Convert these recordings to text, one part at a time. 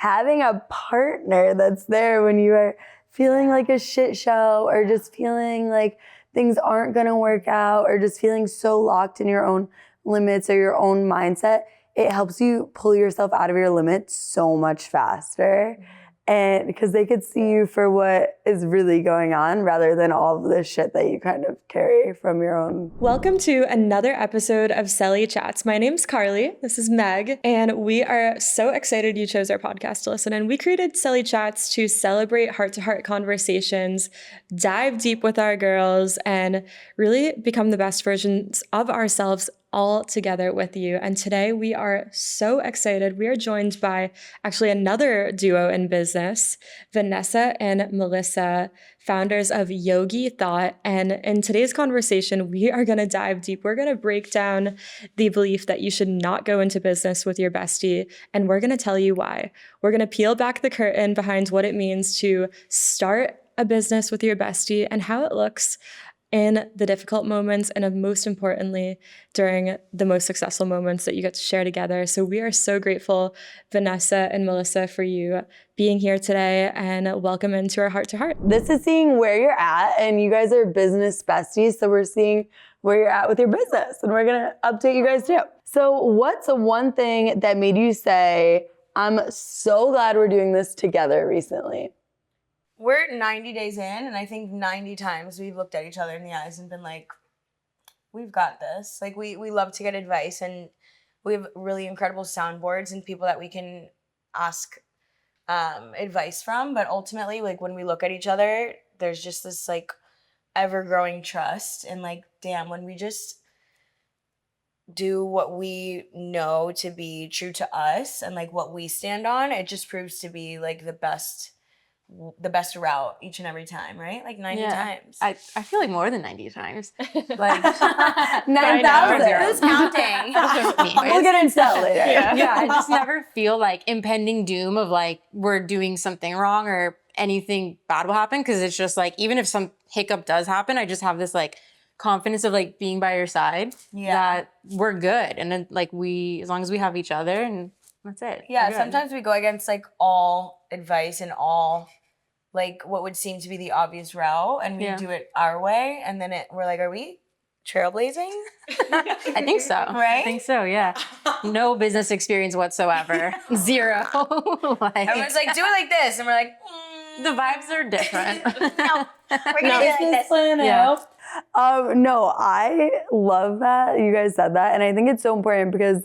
having a partner that's there when you are feeling like a shit show or just feeling like things aren't going to work out or just feeling so locked in your own limits or your own mindset, it helps you pull yourself out of your limits so much faster. And because they could see you for what is really going on rather than all of the shit that you kind of carry from your own. Welcome to another episode of CELE Chats. My name's Carly. This is Meg. And we are so excited you chose our podcast to listen. And we created CELE Chats to celebrate heart-to-heart conversations, dive deep with our girls, and really become the best versions of ourselves all together with you. And today we are so excited. We are joined by actually another duo in business, Vanessa and Melissa, founders of YogiThot. And in today's conversation, we are going to dive deep. We're going to break down the belief that you should not go into business with your bestie. And we're going to tell you why. We're going to peel back the curtain behind what it means to start a business with your bestie and how it looks in the difficult moments, and most importantly, during the most successful moments that you get to share together. So we are so grateful, Vanessa and Melissa, for you being here today, and welcome into our Heart to Heart. This is seeing where you're at, and you guys are business besties, so we're seeing where you're at with your business, and we're gonna update you guys too. So what's one thing that made you say, I'm so glad we're doing this together recently? We're 90 days in, and I think 90 times we've looked at each other in the eyes and been like, we've got this. Like, we love to get advice, and we have really incredible soundboards and people that we can ask advice from. But ultimately, like, when we look at each other, there's just this, like, ever-growing trust. And, like, damn, when we just do what we know to be true to us and, like, what we stand on, it just proves to be, like, the best route each and every time, right? Like 90 times. I feel like more than 90 times. Like 9,000. Who's counting? We'll get into that later. Yeah, I just never feel like impending doom of like we're doing something wrong or anything bad will happen, because it's just like even if some hiccup does happen, I just have this like confidence of like being by your side that we're good. And then like as long as we have each other, and that's it. Yeah, sometimes we go against like all advice and all like what would seem to be the obvious route, and we do it our way, and then we're like, are we trailblazing? I think so. Right? I think so, yeah. No business experience whatsoever. Zero. Everyone's like, do it like this, and we're like, the vibes are different. No, we're gonna do it like this. No, I love that you guys said that, and I think it's so important because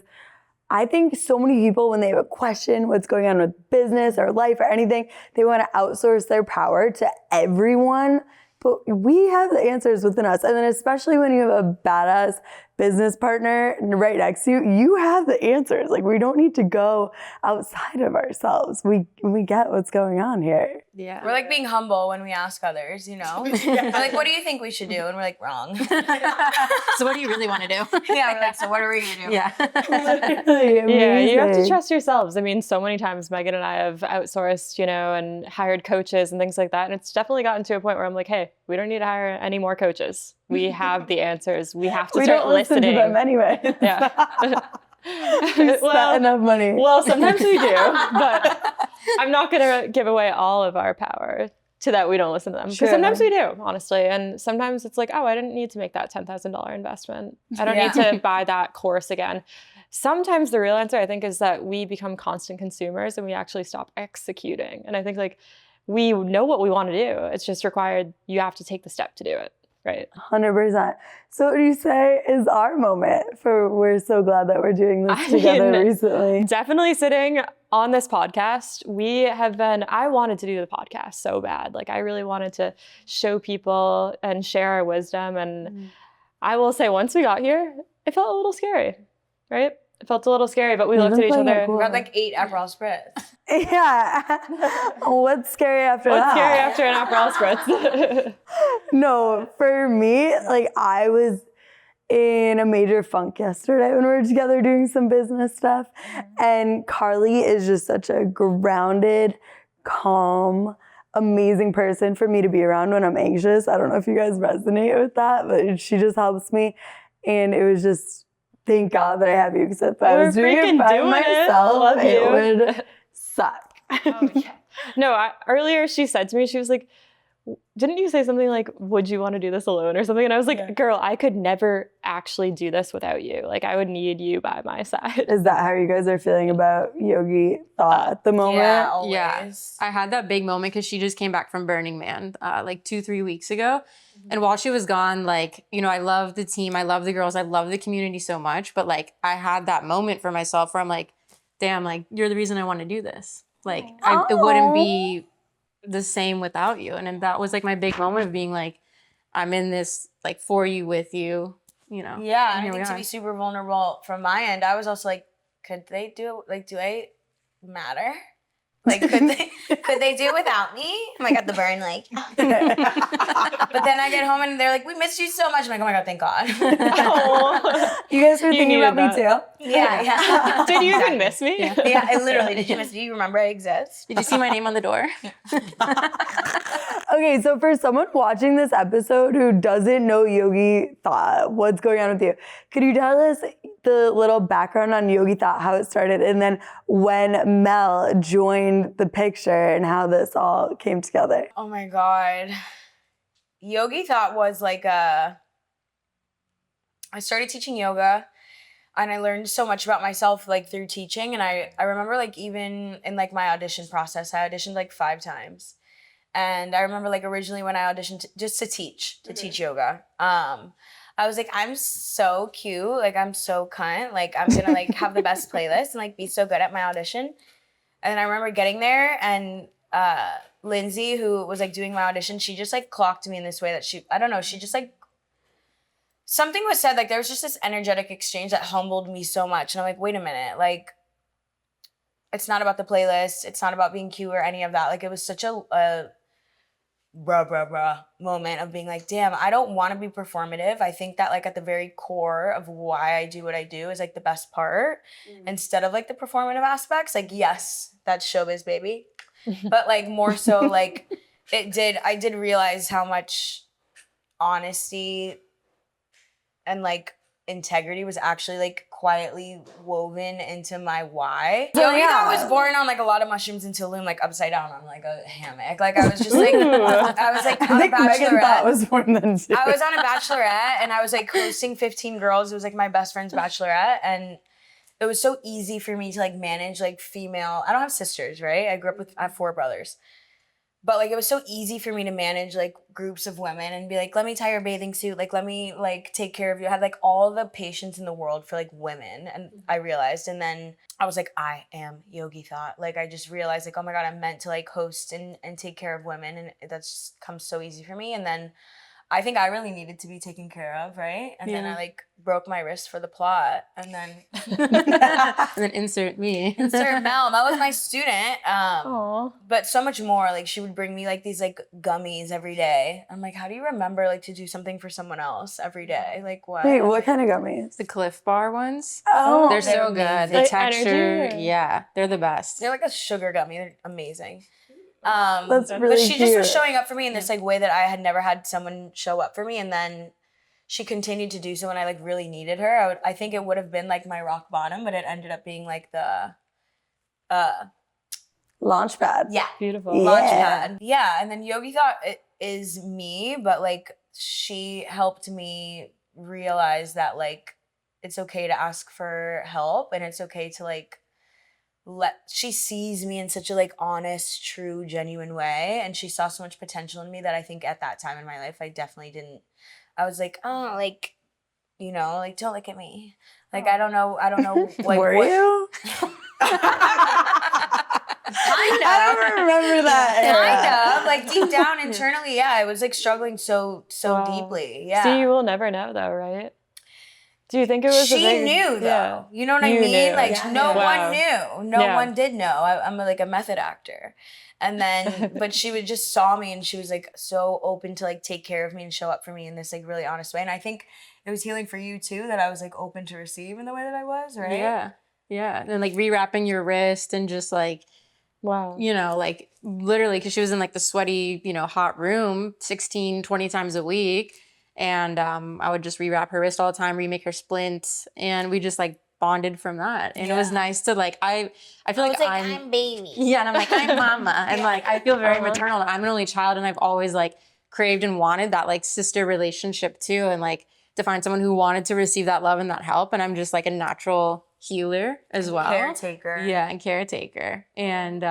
I think so many people, when they have a question, what's going on with business or life or anything, they want to outsource their power to everyone. But we have the answers within us. And then especially when you have a badass business partner right next to you, you have the answers. Like, we don't need to go outside of ourselves. We get what's going on here. Yeah. We're like being humble when we ask others, you know? We're like, what do you think we should do? And we're like, wrong. So what do you really want to do? Yeah, we're like, so what are we going to do? Yeah, you have to trust yourselves. I mean, so many times Megan and I have outsourced, and hired coaches and things like that. And it's definitely gotten to a point where I'm like, hey, we don't need to hire any more coaches. We have the answers. We have to start listening. We don't listen to them anyway. Yeah. We spent enough money. Well, sometimes we do, but I'm not going to give away all of our power to that we don't listen to them. Because sometimes we do, honestly. And sometimes it's like, oh, I didn't need to make that $10,000 investment. I don't need to buy that course again. Sometimes the real answer, I think, is that we become constant consumers and we actually stop executing. And I think like we know what we want to do. It's just required, you have to take the step to do it. Right. 100%. So what do you say is our moment for we're so glad that we're doing this together recently? Definitely sitting on this podcast. I wanted to do the podcast so bad. Like I really wanted to show people and share our wisdom. And I will say once we got here, it felt a little scary, right? It felt a little scary, but we looked at each other. We got like 8 Aperol Spritz. Yeah. What's scary after that? What's scary after an Aperol Spritz? No, for me, like I was in a major funk yesterday when we were together doing some business stuff. And Carly is just such a grounded, calm, amazing person for me to be around when I'm anxious. I don't know if you guys resonate with that, but she just helps me. And it was just, thank God that I have you, because if I was doing it by myself, it would suck. Oh, yeah. No, earlier she said to me, she was like, didn't you say something like, would you want to do this alone or something? And I was like, girl, I could never actually do this without you. Like, I would need you by my side. Is that how you guys are feeling about YogiThot at the moment? Yeah, always. Yeah, I had that big moment because she just came back from Burning Man like 2-3 weeks ago. And while she was gone, like, you know, I love the team. I love the girls. I love the community so much. But like, I had that moment for myself where I'm like, damn, like, you're the reason I want to do this. Like, it wouldn't be the same without you. And then that was like my big moment of being like, I'm in this like for you, with you, you know. Yeah, and and I here think we to are. be super vulnerable from my end, I was also like, could they do it? Like, do I matter? Like, could they do it without me? I'm like at the burn, like. But then I get home and they're like, we missed you so much. I'm like, oh my God, thank God. You guys were You thinking about needed me too? Yeah. Did you even miss me? Yeah, I literally, did you miss me? Do you remember I exist? Did you see my name on the door? Okay, so for someone watching this episode who doesn't know YogiThot, what's going on with you? Could you tell us the little background on YogiThot, how it started, and then when Mel joined the picture and how this all came together? Oh my God. YogiThot was like I started teaching yoga and I learned so much about myself like through teaching. And I remember like even in like my audition process, I auditioned like 5 times. And I remember like originally when I auditioned just to teach yoga, I was like, I'm so cute. Like, I'm so cunt. Like, I'm gonna like have the best playlist and like be so good at my audition. And then I remember getting there and Lindsay, who was like doing my audition, she just like clocked me in this way that I don't know, she just like, something was said, like there was just this energetic exchange that humbled me so much. And I'm like, wait a minute, like, it's not about the playlist. It's not about being cute or any of that. Like, it was such a moment of being like, damn, I don't want to be performative. I think that like at the very core of why I do what I do is like the best part instead of like the performative aspects. Like, yes, that's showbiz, baby. But like more so like I did realize how much honesty and like integrity was actually like quietly woven into my why. So I was born on like a lot of mushrooms in Tulum, like upside down on like a hammock. Like I was just like, I was like on a bachelorette. Was born then too. I was on a bachelorette and I was like hosting 15 girls. It was like my best friend's bachelorette. And it was so easy for me to like manage like female, I don't have sisters, right? I have 4 brothers. But like it was so easy for me to manage like groups of women and be like, let me tie your bathing suit, like let me like take care of you. I had like all the patience in the world for like women, and I realized, and then I was like, I am YogiThot. Like I just realized like, oh my God, I'm meant to like host and take care of women, and that's just comes so easy for me. And then I think I really needed to be taken care of, right? And then I like broke my wrist for the plot, and then And then insert me. insert Mel. Mel was my student, but so much more. Like she would bring me like these like gummies every day. I'm like, how do you remember like to do something for someone else every day? Like what? Wait, what kind of gummies? The Cliff Bar ones. Oh, They're so good. amazing. The Like texture, energy? yeah, they're the best. They're like a sugar gummy. They're amazing. That's really but she just was cute. showing up for me in this like way that I had never had someone show up for me, and then she continued to do so when I like really needed her. I think it would have been like my rock bottom, but it ended up being like the Launchpad. yeah, Beautiful. Yeah. launchpad. Yeah, and then YogiThot is me, but like she helped me realize that like it's okay to ask for help, and it's okay to like she sees me in such a like honest, true, genuine way, and she saw so much potential in me that I think at that time in my life I definitely didn't. I was like, oh, like, you know, like don't look at me, like I don't know, like Were what, you? kind I of. don't remember that. Kind of, like deep down internally, yeah, I was like struggling so Wow. deeply. Yeah. See, you will never know though, right? Do you think it was She a big, knew though. Yeah. You know what I You mean? knew. Like Yeah. no Wow. one knew. No Yeah. one did know. I'm like a method actor. And then, but she would just saw me and she was like so open to like take care of me and show up for me in this like really honest way. And I think it was healing for you too, that I was like open to receive in the way that I was, right? Yeah. Yeah. And then like rewrapping your wrist and just like, Wow. you know, like literally, because she was in like the sweaty, you know, hot room 16, 20 times a week. And I would just rewrap her wrist all the time, remake her splints. And we just like bonded from that. And it was nice to like, I feel like I'm baby. Yeah, and I'm like, I'm mama. And like, I feel very maternal. I'm an only child, and I've always like craved and wanted that like sister relationship too. And like to find someone who wanted to receive that love and that help. And I'm just like a natural healer as well. Caretaker. Yeah, and caretaker. And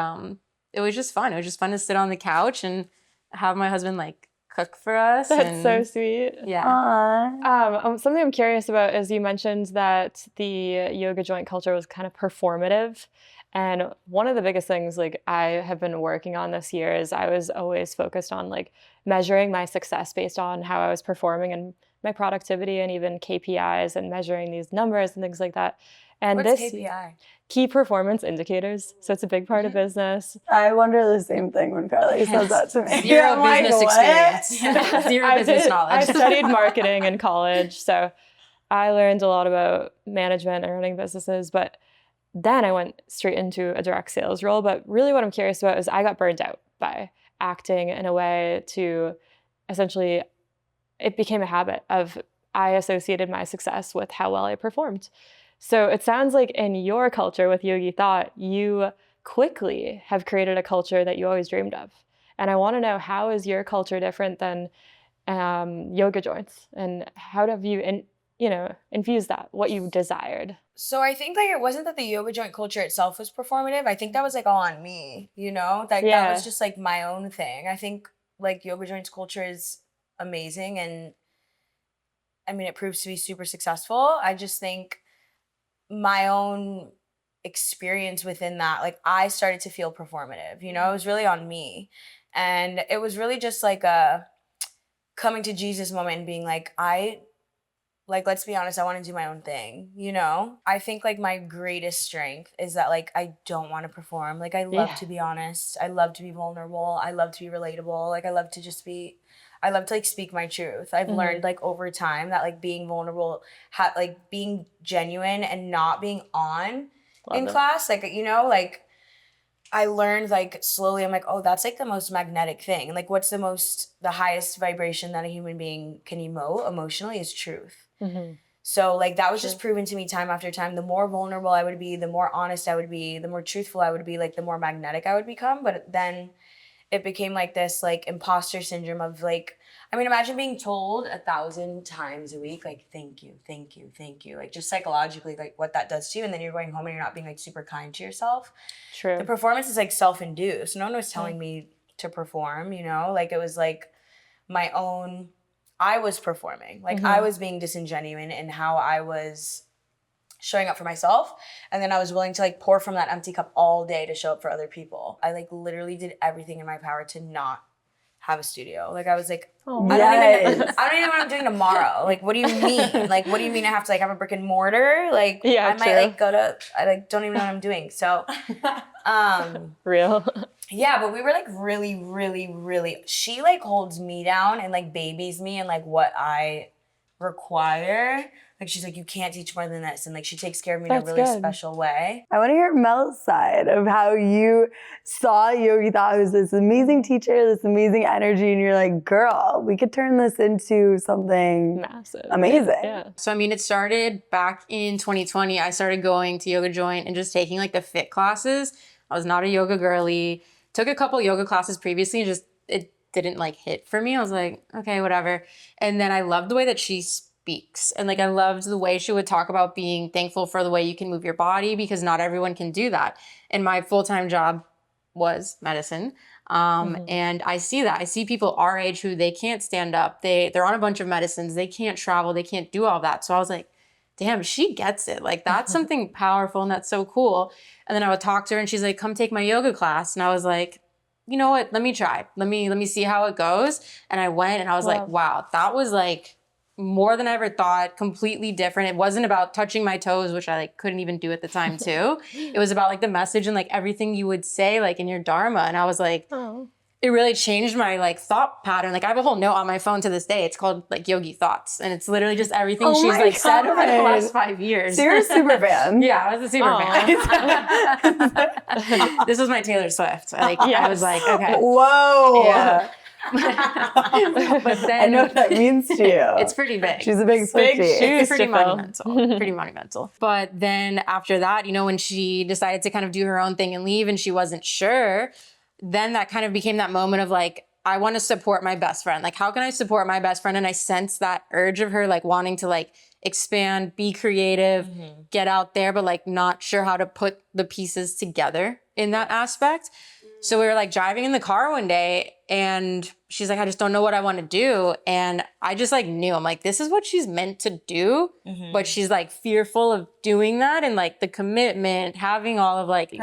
it was just fun. It was just fun to sit on the couch and have my husband like cook for us. That's so sweet. Yeah. Something I'm curious about is you mentioned that the yoga joint culture was kind of performative. And one of the biggest things like I have been working on this year is I was always focused on like measuring my success based on how I was performing and my productivity and even KPIs and measuring these numbers and things like that. And What's this KPI? key performance indicators. So it's a big part of business. I wonder the same thing when Carly says that to me. Zero I'm like, business what? experience. Zero business I knowledge. studied marketing in college, so I learned a lot about management and running businesses, but then I went straight into a direct sales role. But really what I'm curious about is I got burned out by acting in a way to essentially, it became a habit of I associated my success with how well I performed. So it sounds like in your culture with YogiThot, you quickly have created a culture that you always dreamed of. And I want to know, how is your culture different than yoga joints? And how have you infused that, what you desired? So I think like it wasn't that the yoga joint culture itself was performative. I think that was like all on me, you know? That was just like my own thing. I think like yoga joints culture is amazing, and I mean it proves to be super successful. I just think my own experience within that, like I started to feel performative, you know? It was really on me. And it was really just like a coming to Jesus moment and being like, let's be honest, I want to do my own thing, you know? I think like my greatest strength is that like I don't want to perform. Like I love to be honest. I love to be vulnerable. I love to be relatable. Like I love to like speak my truth. I've learned like over time that like being vulnerable, like being genuine and not being on in class, like, you know, like I learned like slowly, I'm like, oh, that's like the most magnetic thing. Like what's the highest vibration that a human being can emote emotionally is truth. So like that was just proven to me time after time. The more vulnerable I would be, the more honest I would be, the more truthful I would be, like the more magnetic I would become. But then it became like this like imposter syndrome of like, I mean, imagine being told 1,000 times a week, like, thank you, thank you, thank you. Like just psychologically, like what that does to you. And then you're going home and you're not being like super kind to yourself. True. The performance is like self-induced. No one was telling me to perform, you know? Like it was like I was performing. Like I was being disingenuous in how I was showing up for myself. And then I was willing to like pour from that empty cup all day to show up for other people. I like literally did everything in my power to not have a studio. Like I was like, I don't even know what I'm doing tomorrow. Like, what do you mean? Like, what do you mean I have to like have a brick and mortar? Like, I might like I like don't even know what I'm doing. So, real. Yeah, but we were like really, really, really, she like holds me down and like babies me and like what I require. Like she's like, you can't teach more than this. And like she takes care of me in a really special way. I want to hear Mel's side of how you saw YogiThot, who's this amazing teacher, this amazing energy, and you're like, girl, we could turn this into something massive, amazing. Yeah. So I mean, it started back in 2020. I started going to Yoga Joint and just taking like the fit classes. I was not a yoga girly. Took a couple yoga classes previously, and just it didn't like hit for me. I was like, okay, whatever. And then I loved the way that she speaks. And like I loved the way she would talk about being thankful for the way you can move your body, because not everyone can do that. And my full-time job was medicine. And I see that. I see people our age who they can't stand up. They're on a bunch of medicines. They can't travel. They can't do all that. So I was like, damn, she gets it. Like that's something powerful and that's so cool. And then I would talk to her and she's like, come take my yoga class. And I was like, you know what? Let me try. Let me see how it goes. And I went and I was like, wow, that was like more than I ever thought, completely different. It wasn't about touching my toes, which I like couldn't even do at the time too. It was about like the message and like everything you would say like in your dharma. And I was like, it really changed my like thought pattern. Like I have a whole note on my phone to this day. It's called like Yogi Thoughts. And it's literally just everything she's like said over the last 5 years. So you're a super fan. Yeah, I was a super fan. This was my Taylor Swift. Like I was like, okay. Whoa. Yeah. But then I know what that means to you. it's pretty big. She's a big Big Swiftie. shoes. It's pretty to fill. monumental. Pretty monumental. But then after that, you know, when she decided to kind of do her own thing and leave and she wasn't sure, then that kind of became that moment of like, I want to support my best friend. Like, how can I support my best friend? And I sense that urge of her like wanting to like expand, be creative, get out there, but like not sure how to put the pieces together in that aspect. So we were like driving in the car one day and she's like, I just don't know what I want to do. And I just like knew, I'm like, this is what she's meant to do. But she's like fearful of doing that and like the commitment, having all of like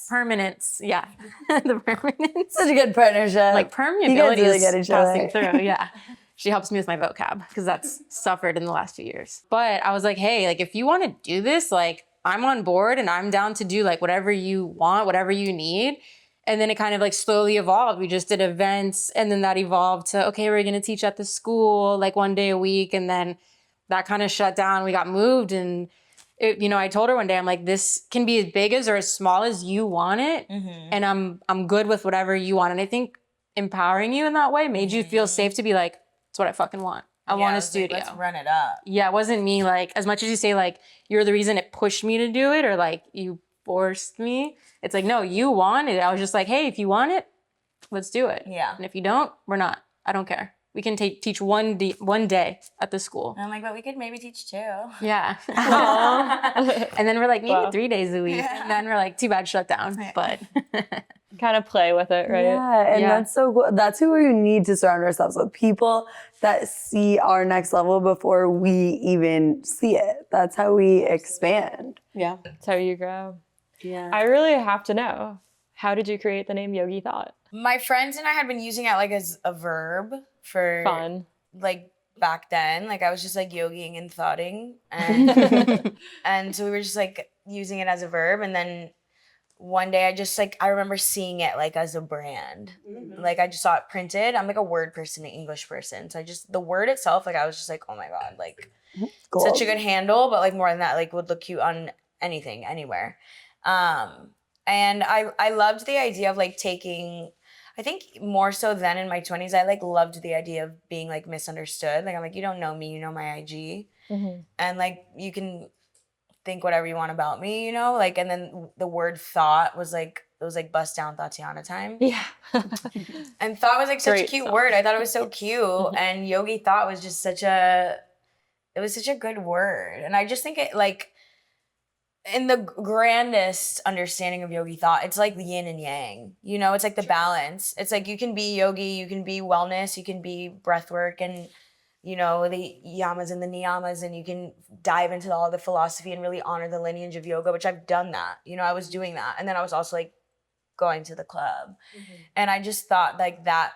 permanence. Yeah. The permanence. Such a good partnership. Like permeability You guys really is get each passing other. through. Yeah. She helps me with my vocab because that's suffered in the last few years. But I was like, hey, like if you want to do this, like I'm on board and I'm down to do like whatever you want, whatever you need. And then it kind of like slowly evolved. We just did events and then that evolved to, okay, we're going to teach at the school like one day a week. And then that kind of shut down. We got moved and it, you know, I told her one day, I'm like, this can be as big as or as small as you want it. And I'm good with whatever you want. And I think empowering you in that way made you feel safe to be like, it's what I fucking want. I want a studio. Like, let's run it up. Yeah, it wasn't me like, as much as you say like, you're the reason it pushed me to do it or like you forced me. It's like, no, you want it. I was just like, hey, if you want it, let's do it. Yeah. And if you don't, we're not. I don't care. We can teach one day at the school. And I'm like, but we could maybe teach 2. Yeah. And then we're like, maybe 3 days a week. And then we're like, too bad, shut down. But Kind of play with it, right? Yeah, and that's so cool. That's who we need to surround ourselves with. People that see our next level before we even see it. That's how we expand. yeah. That's how you grow. Yeah. I really have to know, how did you create the name YogiThot? My friends and I had been using it like as a verb for Fun. like back then. Like I was just like yogiing and thoughting. And and so we were just like using it as a verb. And then one day I remember seeing it like as a brand. Like I just saw it printed. I'm like a word person, an English person. So the word itself, like I was just like, oh my God, like Cool. such a good handle. But like more than that, like would look cute on anything, anywhere. And I loved the idea of like taking, I think more so than in my 20s, I like loved the idea of being like misunderstood. Like I'm like, you don't know me, you know my IG. And like you can think whatever you want about me, you know? Like, and then the word thought was like, it was like bust down Tatiana time. Yeah. And thought was like such a Great cute song. word. I thought it was so cute. And yogi thought was just it was such a good word. And I just think it like, in the grandest understanding of yogi thought, it's like yin and yang, you know, it's like the balance. It's like you can be yogi, you can be wellness, you can be breath work and, you know, the yamas and the niyamas, and you can dive into all the philosophy and really honor the lineage of yoga, which I've done that. You know, I was doing that. And then I was also like going to the club. And I just thought like that,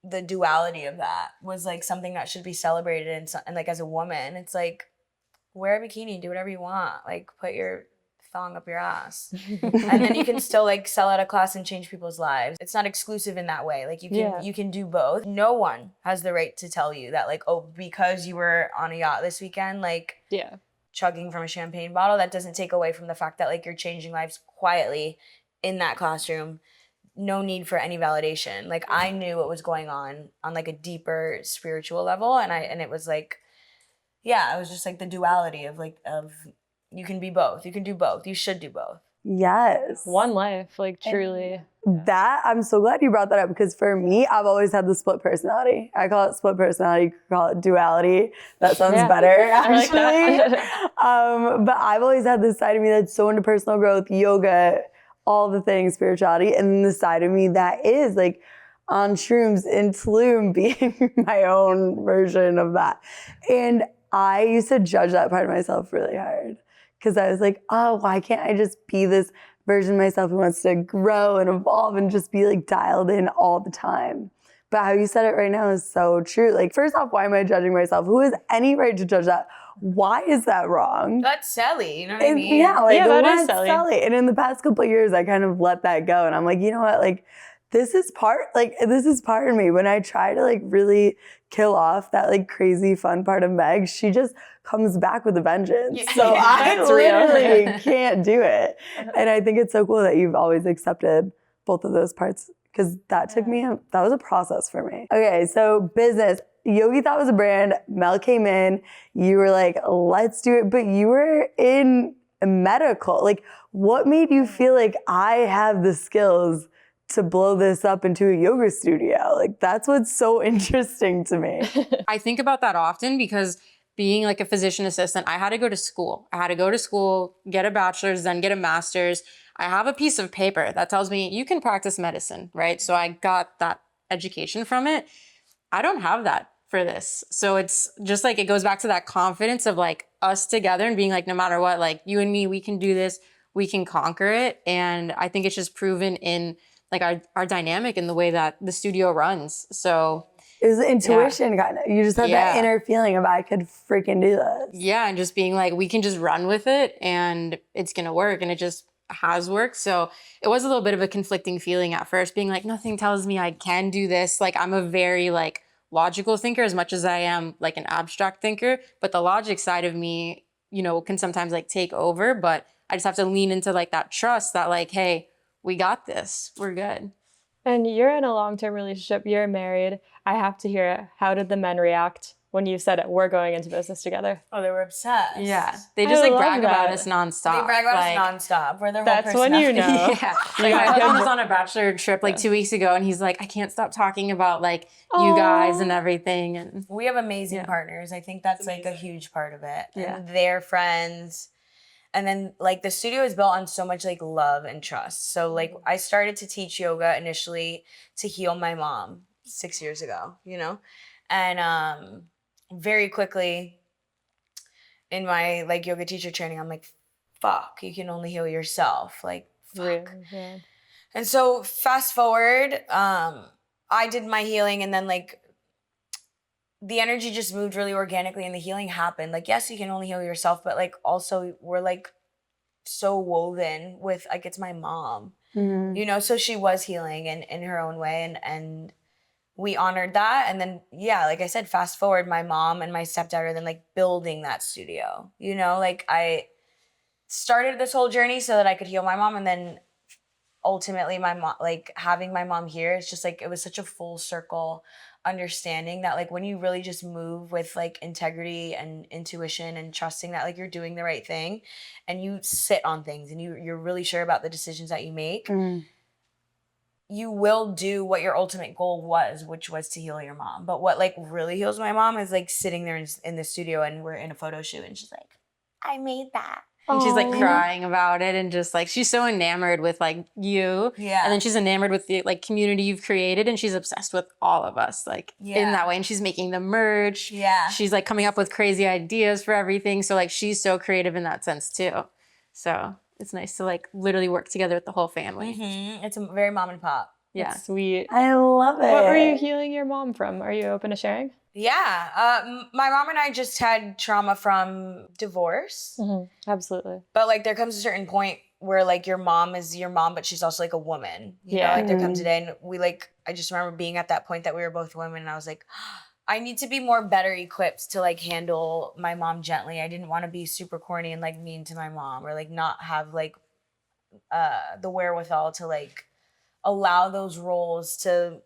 the duality of that was like something that should be celebrated. And like as a woman, it's like, wear a bikini, do whatever you want. Like put your thong up your ass. And then you can still like sell out a class and change people's lives. It's not exclusive in that way. Like you can do both. No one has the right to tell you that like, oh, because you were on a yacht this weekend, like chugging from a champagne bottle, that doesn't take away from the fact that like you're changing lives quietly in that classroom. No need for any validation. Like I knew what was going on like a deeper spiritual level. And it was like, yeah, it was just like the duality of you can be both. You can do both. You should do both. Yes. One life, like truly. That, I'm so glad you brought that up because for me, I've always had the split personality. I call it split personality, you could call it duality. That sounds better, actually. I like that. But I've always had this side of me that's so into personal growth, yoga, all the things, spirituality, and then the side of me that is like on shrooms in Tulum being my own version of that. And I used to judge that part of myself really hard because I was like, oh, why can't I just be this version of myself who wants to grow and evolve and just be like dialed in all the time? But how you said it right now is so true. Like, first off, why am I judging myself? Who has any right to judge that? Why is that wrong? That's silly, you know what I mean? Yeah, like that that's is silly. And in the past couple of years, I kind of let that go. And I'm like, you know what? Like, this is part of me. When I try to like really kill off that like crazy fun part of Meg, she just comes back with a vengeance. Yeah. So I That's real. literally can't do it. And I think it's so cool that you've always accepted both of those parts because that took me, that was a process for me. Okay, so business. YogiThot was a brand. Mel came in. You were like, let's do it. But you were in medical. Like, what made you feel like I have the skills to blow this up into a yoga studio? Like, that's what's so interesting to me. I think about that often because being like a physician assistant, I had to go to school. I had to go to school, get a bachelor's, then get a master's. I have a piece of paper that tells me you can practice medicine, right? So I got that education from it. I don't have that for this. So it's just like, it goes back to that confidence of like us together and being like, no matter what, like you and me, we can do this, we can conquer it. And I think it's just proven in like our dynamic in the way that the studio runs. So it was intuition kind of. You just had that inner feeling of I could freaking do this. Yeah, and just being like, we can just run with it and it's gonna work. And it just has worked. So it was a little bit of a conflicting feeling at first, being like, nothing tells me I can do this. Like I'm a very like logical thinker as much as I am like an abstract thinker, but the logic side of me, you know, can sometimes like take over, but I just have to lean into like that trust that like, hey, we got this, we're good. And you're in a long-term relationship, you're married. I have to hear it. How did the men react when you said it, we're going into business together? Oh, they were obsessed. Yeah. They just like brag about that. us nonstop. They brag about like, us nonstop. We're their whole That's when personality. you know. Yeah. Like my husband was on a bachelor trip like 2 weeks ago and he's like, I can't stop talking about like you guys and everything. And We have amazing partners. I think that's like a huge part of it. Yeah. And they're friends. And then like the studio is built on so much like love and trust. So like I started to teach yoga initially to heal my mom 6 years ago, you know? And very quickly in my like yoga teacher training, I'm like, fuck, you can only heal yourself. Like, fuck. Really? Yeah. And so fast forward, I did my healing and then like the energy just moved really organically and the healing happened. Like, yes, you can only heal yourself, but like also we're like so woven with like, it's my mom, you know? So she was healing in her own way and we honored that. And then, yeah, like I said, fast forward, my mom and my stepdad are then like building that studio, you know? Like I started this whole journey so that I could heal my mom. And then ultimately my mom, like having my mom here, it's just like, it was such a full circle understanding that like when you really just move with like integrity and intuition and trusting that like you're doing the right thing and you sit on things and you're really sure about the decisions that you make, you will do what your ultimate goal was, which was to heal your mom. But what like really heals my mom is like sitting there in the studio and we're in a photo shoot and she's like, I made that. And she's like crying about it and just like, she's so enamored with like you. Yeah. And then she's enamored with the like community you've created and she's obsessed with all of us like in that way. And she's making the merch. Yeah. She's like coming up with crazy ideas for everything. So like she's so creative in that sense too. So it's nice to like literally work together with the whole family. It's a very mom and pop. Yeah. Sweet. I love it. What were you healing your mom from? Are you open to sharing? Yeah. My mom and I just had trauma from divorce. Absolutely. But like there comes a certain point where like your mom is your mom, but she's also like a woman. You know, like there comes a day and we like, I just remember being at that point that we were both women and I was like, I need to be more better equipped to like handle my mom gently. I didn't want to be super corny and like mean to my mom or like not have like the wherewithal to like allow those roles to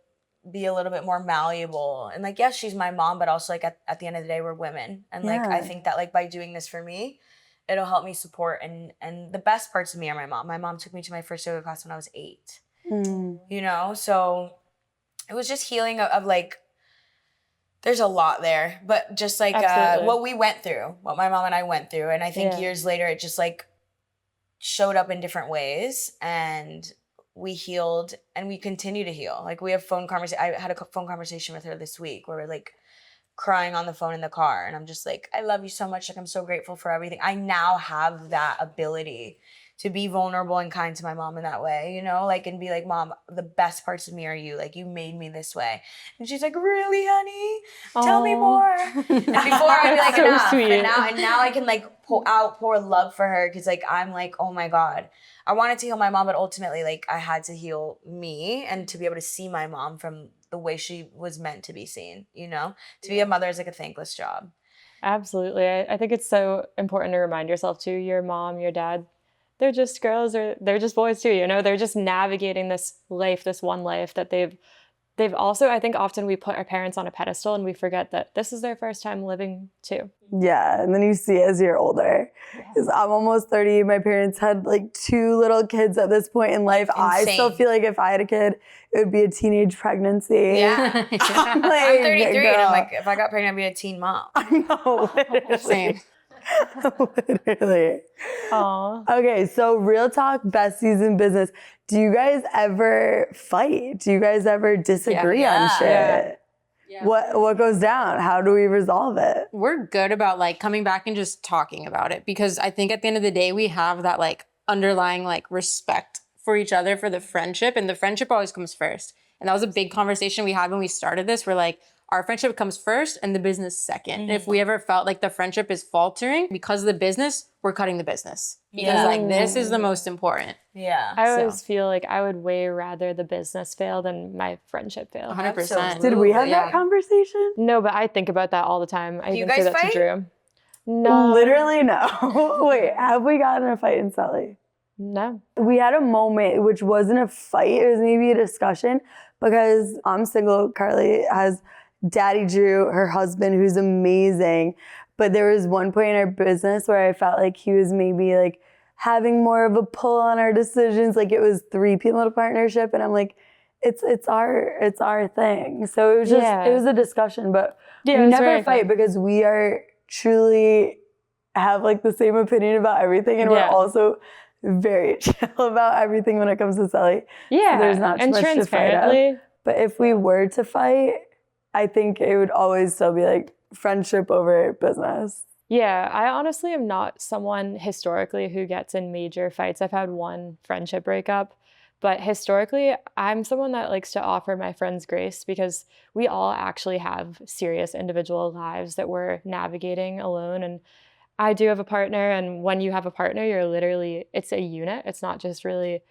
be a little bit more malleable. And like, yes, she's my mom, but also like at the end of the day, we're women. And like, I think that like by doing this for me, it'll help me support. And the best parts of me are my mom. My mom took me to my first yoga class when I was 8, you know? So it was just healing of like, there's a lot there, but just like what we went through, what my mom and I went through. And I think years later, it just like showed up in different ways and we healed and we continue to heal. Like we have phone conversation. I had a phone conversation with her this week where we're like crying on the phone in the car. And I'm just like, I love you so much. Like, I'm so grateful for everything. I now have that ability to be vulnerable and kind to my mom in that way, you know, like, and be like, Mom, the best parts of me are you. Like, you made me this way. And she's like, really, honey? Tell me more. And before I'd be like, So enough. sweet. And now I can like pour love for her. Cause like, I'm like, oh my God, I wanted to heal my mom, but ultimately like I had to heal me and to be able to see my mom from the way she was meant to be seen, you know, to be a mother is like a thankless job. Absolutely. I think it's so important to remind yourself too, your mom, your dad, they're just girls or they're just boys too, you know, they're just navigating this life, this one life that they've also, I think often we put our parents on a pedestal and we forget that this is their first time living too. Yeah, and then you see as you're older. Because I'm almost 30. My parents had like 2 little kids at this point in life. I still feel like if I had a kid, it would be a teenage pregnancy. Yeah. I'm, like, I'm 33 girl. and I'm like, if I got pregnant, I'd be a teen mom. I know, literally. Same. Literally. Aw. Okay, so real talk, besties in business. Do you guys ever fight? Do you guys ever disagree on shit? Yeah. Yeah. What goes down? How do we resolve it? We're good about like coming back and just talking about it, because I think at the end of the day, we have that like underlying like respect for each other, for the friendship, and the friendship always comes first. And that was a big conversation we had when we started this. We're like, our friendship comes first and the business second. And if we ever felt like the friendship is faltering because of the business, we're cutting the business. Because like this is the most important. Yeah. I always feel like I would way rather the business fail than my friendship fail. 100%. Did we have Yeah. that conversation? No, but I think about that all the time. I you even guys say that fight? to Drew. No. Literally no. Wait, have we gotten in a fight in CELE? No. We had a moment which wasn't a fight, it was maybe a discussion, because I'm single. Carly has Daddy Drew, her husband, who's amazing. But there was one point in our business where I felt like he was maybe like having more of a pull on our decisions. Like it was 3 people in a partnership, and I'm like, it's our thing. So it was just it was a discussion, but Yeah, we it was never very fight fun. because we are truly have like the same opinion about everything, and we're Yeah. also very chill about everything when it comes to CELE. Yeah. So there's not and much to fight about. transparently. But if we were to fight, I think it would always still be like friendship over business. Yeah, I honestly am not someone historically who gets in major fights. I've had one friendship breakup, but historically, I'm someone that likes to offer my friends grace, because we all actually have serious individual lives that we're navigating alone. And I do have a partner, and when you have a partner, you're literally, it's a unit. It's not just really,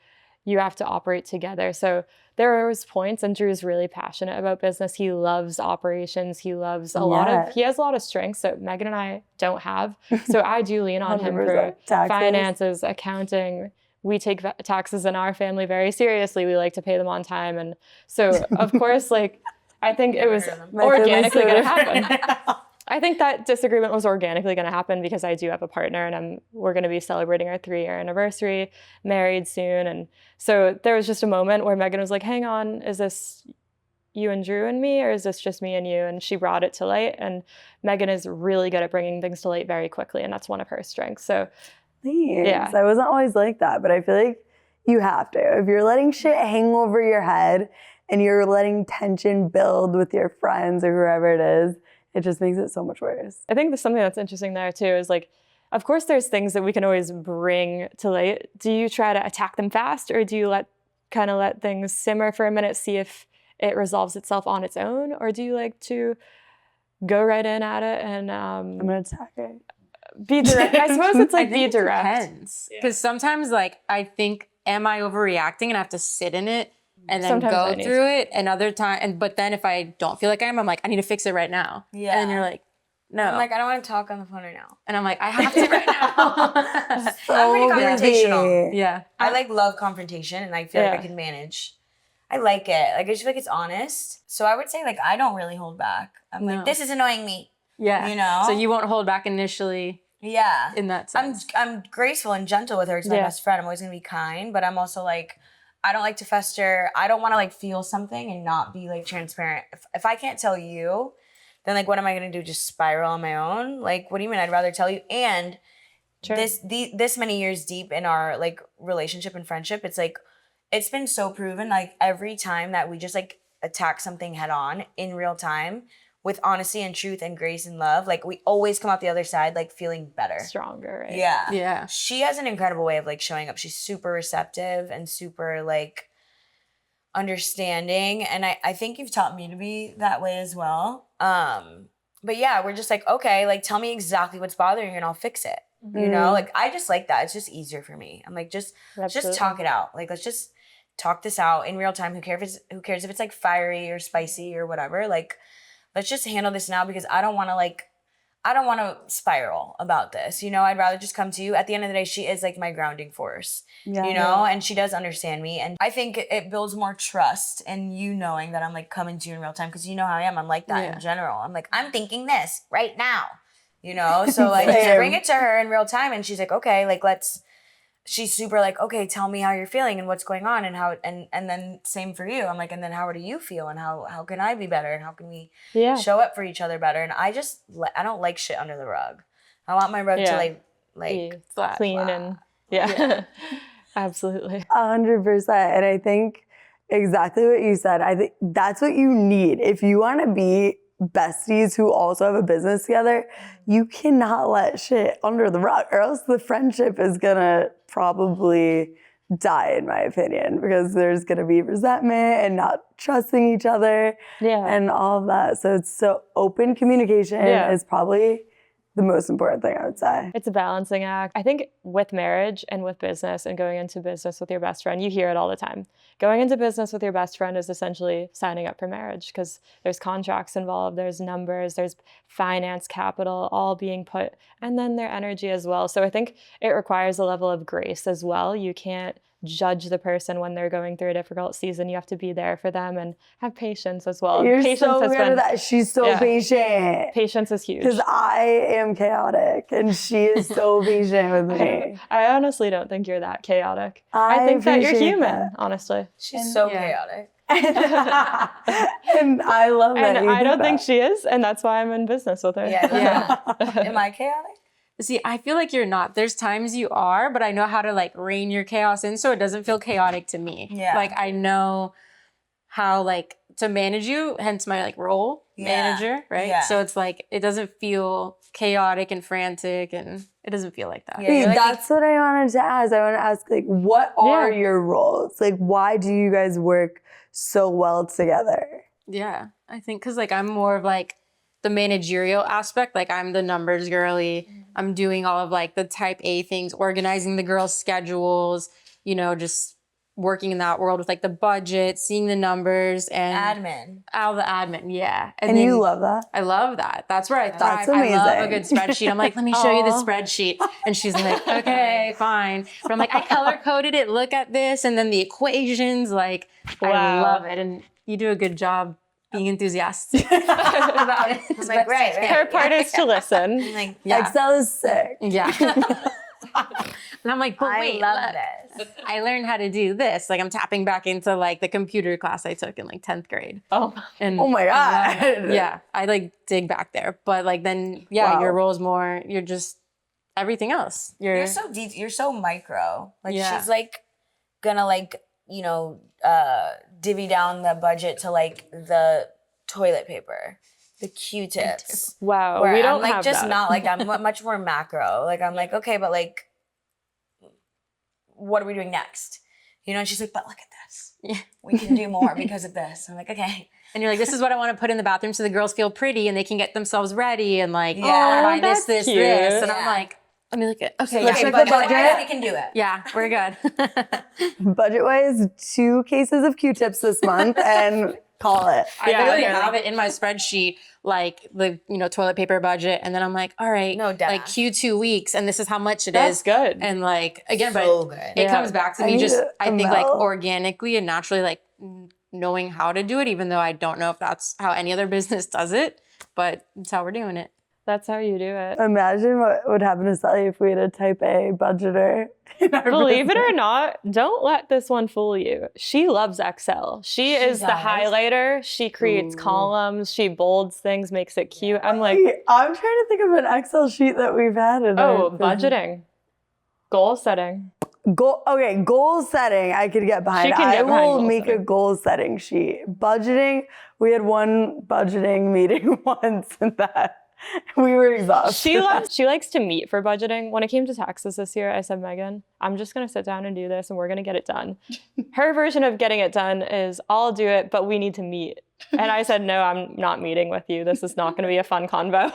you have to operate together. So there was points, and Drew's really passionate about business. He loves operations. He loves he has a lot of strengths that Megan and I don't have. So I do lean on him for 100%. Taxes. finances, accounting. We take taxes in our family very seriously. We like to pay them on time. And so, of course, like, I think it was organically going to happen. I think that disagreement was organically going to happen because I do have a partner, and we're going to be celebrating our 3-year anniversary, married soon. And so there was just a moment where Megan was like, hang on, is this you and Drew and me, or is this just me and you? And she brought it to light. And Megan is really good at bringing things to light very quickly, and that's one of her strengths. So Thanks. Yeah. I wasn't always like that, but I feel like you have to. If you're letting shit hang over your head and you're letting tension build with your friends or whoever it is, it just makes it so much worse. I think there's something that's interesting there too, is like, of course there's things that we can always bring to light. Do you try to attack them fast, or do you let things simmer for a minute, see if it resolves itself on its own? Or do you like to go right in at it and I'm gonna attack it. be direct? I suppose it's like be direct. Depends. Because sometimes like I think, am I overreacting, and I have to sit in it and then Sometimes I go need through it. And other time, but then if I don't feel like I am, I'm like, I need to fix it right now. Yeah. And then you're like, no. I'm like, I don't want to talk on the phone right now. And I'm like, I have to right now. I'm pretty confrontational. Yeah. I like love confrontation, and I feel like Yeah. I can manage. I like it. Like I just feel like it's honest. So I would say like I don't really hold back. I'm No. like, this is annoying me. Yeah. You know? So you won't hold back initially Yeah. in that sense. I'm graceful and gentle with her. It's my Yeah. best friend. I'm always gonna be kind, but I'm also like, I don't like to fester. I don't want to like feel something and not be like transparent. If I can't tell you, then like what am I gonna do? Just spiral on my own? Like what do you mean? I'd rather tell you. And Sure. this many years deep in our like relationship and friendship, it's like it's been so proven. Like every time that we just like attack something head on in real time with honesty and truth and grace and love, like we always come out the other side like feeling better. Stronger, right? Yeah. Yeah. She has an incredible way of like showing up. She's super receptive and super like understanding. And I think you've taught me to be that way as well. But yeah, we're just like, okay, like tell me exactly what's bothering you and I'll fix it. You know, like I just like that. It's just easier for me. I'm like, just talk it out. Like let's just talk this out in real time. Who cares if it's like fiery or spicy or whatever? Like let's just handle this now, because I don't want to I don't want to spiral about this. You know, I'd rather just come to you. At the end of the day, she is like my grounding force, you know, and she does understand me. And I think it builds more trust in you knowing that I'm like coming to you in real time, because you know how I am. I'm like that in general. I'm like, I'm thinking this right now, you know? So like just bring it to her in real time. And she's like, okay, like she's super like, okay, tell me how you're feeling and what's going on and how, and then same for you. I'm like, and then how do you feel and how can I be better and how can we show up for each other better? And I just, I don't like shit under the rug. I want my rug to like flat, clean and absolutely. 100%. And I think exactly what you said. I think that's what you need. If you want to be besties who also have a business together, you cannot let shit under the rug, or else the friendship is gonna probably die, in my opinion, because there's gonna be resentment and not trusting each other and all of that. So it's open communication is probably the most important thing, I would say. It's a balancing act. I think with marriage and with business and going into business with your best friend, you hear it all the time. Going into business with your best friend is essentially signing up for marriage, because there's contracts involved, there's numbers, there's finance, capital, all being put, and then their energy as well. So I think it requires a level of grace as well. You can't judge the person when they're going through a difficult season. You have to be there for them and have patience as well. You're patience so good at that. She's so patient. Patience is huge. Because I am chaotic and she is so patient with me. I honestly don't think you're that chaotic. I think that you're human, honestly. She's so chaotic. And I love that. And I don't think she is, and that's why I'm in business with her. Am I chaotic? See, I feel like you're not. There's times you are, but I know how to like rein your chaos in so it doesn't feel chaotic to me. Yeah. Like I know how like to manage you, hence my like role manager, right? Yeah. So it's like it doesn't feel chaotic and frantic, and it doesn't feel like that. Yeah, that's what I wanted to ask. I want to ask, like, what are your roles? Like, why do you guys work so well together? Yeah, I think because like I'm more of like the managerial aspect. Like I'm the numbers girly. I'm doing all of like the type A things, organizing the girls' schedules, you know, just working in that world with like the budget, seeing the numbers and admin. All the admin, yeah. And you love that? I love that. That's where I thrive. That's amazing. I love a good spreadsheet. I'm like, let me show you the spreadsheet. And she's like, okay, fine. But I'm like, I color coded it. Look at this. And then the equations, like, I love it. And you do a good job being enthusiastic about it. I'm like, right. Her part is to listen. Like, Excel is sick. Yeah. And I'm like, but wait, I love this. I learned how to do this. Like I'm tapping back into like the computer class I took in like 10th grade. Oh my God. Yeah. I like dig back there. But like then, your role is more, you're just everything else. You're so deep. You're so micro. Like she's like gonna like, you know, divvy down the budget to like the toilet paper, the Q-tips. Wow, where we don't I'm like have just that. not like I'm much more macro. Like I'm like, okay, but like, what are we doing next? You know, and she's like, but look at this. Yeah, we can do more because of this. I'm like, okay. And you're like, this is what I want to put in the bathroom so the girls feel pretty and they can get themselves ready and like, buy this. And I'm like, let me look at okay, let's check the budget. We can do it. Yeah, we're good. Budget-wise, 2 cases of Q-tips this month and call it. I literally have it in my spreadsheet, like the toilet paper budget, and then I'm like, all right, like Q2 weeks, and this is how much it is. That's good. And like again, so but it comes back to me just I think like organically and naturally like knowing how to do it, even though I don't know if that's how any other business does it, but it's how we're doing it. That's how you do it. Imagine what would happen to Sally if we had a type A budgeter. Believe it or not, don't let this one fool you. She loves Excel. She is the highlighter. She creates columns. She bolds things, makes it cute. I'm like, I'm trying to think of an Excel sheet that we've had. Budgeting, goal setting. Goal setting, I could get behind. I will make a goal setting sheet. Budgeting, we had one budgeting meeting once and that. We were exhausted. She likes to meet for budgeting. When it came to taxes this year, I said, Megan, I'm just going to sit down and do this and we're going to get it done. Her version of getting it done is I'll do it, but we need to meet. And I said, no, I'm not meeting with you. This is not going to be a fun convo.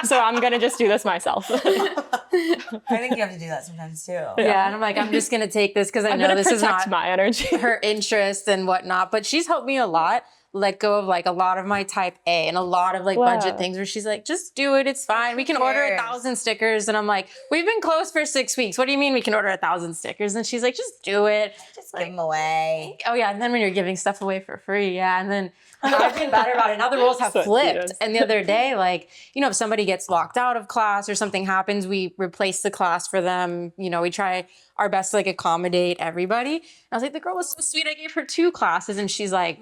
So I'm going to just do this myself. I think you have to do that sometimes too. Yeah. And I'm like, I'm just going to take this because I know this is not my energy, her interest and whatnot. But she's helped me a lot. let go of like a lot of my type A and a lot of like budget things where she's like, just do it. It's fine. We can order 1,000 stickers. And I'm like, we've been closed for 6 weeks. What do you mean we can order 1,000 stickers? And she's like, just do it. Just give them away. Oh yeah. And then when you're giving stuff away for free. Yeah. And then I've been better about it. Now the roles have flipped. And the other day, like, you know, if somebody gets locked out of class or something happens, we replace the class for them. You know, we try our best to like accommodate everybody. And I was like, the girl was so sweet. I gave her 2 classes and she's like,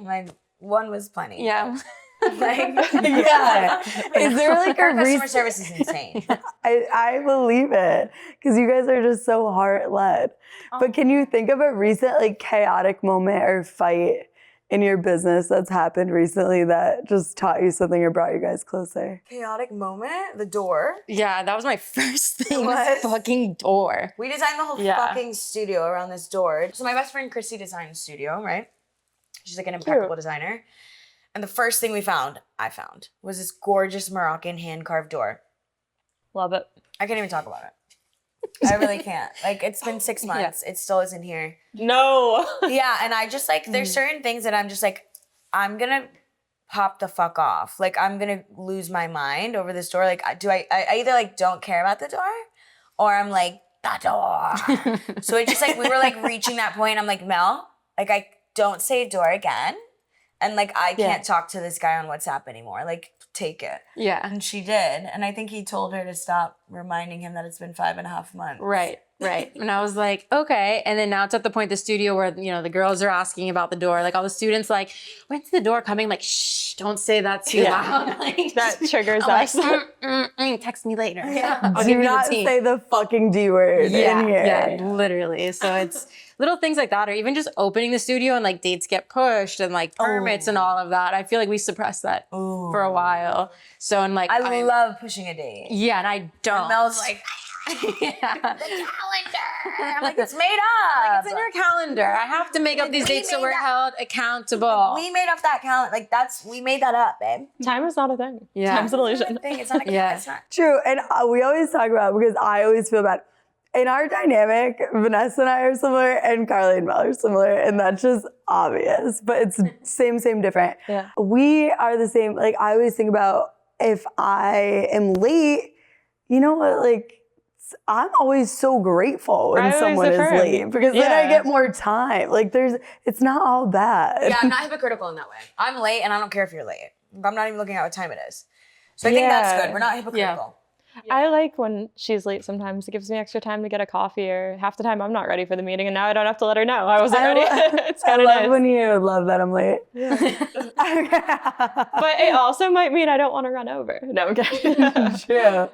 One was plenty. yeah. Like, Yeah. Is there like our a customer service is insane. I believe it because you guys are just so heart-led. But can you think of a recent like chaotic moment or fight in your business that's happened recently that just taught you something or brought you guys closer? Chaotic moment, the door. Yeah, that was my first thing. What? Was fucking door. We designed the whole fucking studio around this door. So my best friend Chrissy designed the studio, right? She's like an impeccable designer. And the first thing I found, was this gorgeous Moroccan hand-carved door. Love it. I can't even talk about it. I really can't. Like, it's been 6 months. It still isn't here. No. Yeah, and I just, like, there's certain things that I'm just, like, I'm gonna pop the fuck off. Like, I'm gonna lose my mind over this door. Like, I either, like, don't care about the door, or I'm like, the door. So it's just, like, we were, like, reaching that point. I'm like, Mel, like, I don't say door again. And, like, I can't talk to this guy on WhatsApp anymore. Like, take it. Yeah. And she did. And I think he told her to stop reminding him that it's been 5.5 months. Right. And I was like, okay. And then now it's at the point the studio where, you know, the girls are asking about the door. Like all the students like, when's the door coming? Like, shh, don't say that too loud. Like, That triggers I'm us. like, text me later. Yeah. Do not say the fucking D word in here. Yeah, literally. So it's little things like that, or even just opening the studio and like dates get pushed and like permits and all of that. I feel like we suppressed that for a while. So, and like, I love pushing a date. Yeah, and I don't. And Mel's like, the calendar. I'm like, it's made up. Like, it's in your calendar. I have to make up these dates so we're held accountable. We made up that calendar. Like, we made that up, babe. Time is not a thing. Yeah. Time's an illusion. It's not a it's not. True, and we always talk about, because I always feel bad. In our dynamic, Vanessa and I are similar, and Carly and Mel are similar, and that's just obvious. But it's same, different. Yeah. We are the same. Like, I always think about if I am late, you know what? Like, I'm always so grateful when someone is late, because then I get more time. Like, it's not all bad. Yeah, I'm not hypocritical in that way. I'm late, and I don't care if you're late. I'm not even looking at what time it is. So I think that's good. We're not hypocritical. I like when she's late sometimes. It gives me extra time to get a coffee, or half the time I'm not ready for the meeting and now I don't have to let her know I wasn't ready. It's kind of nice. When you love that I'm late. Yeah. But it also might mean I don't want to run over. No, I'm kidding. True.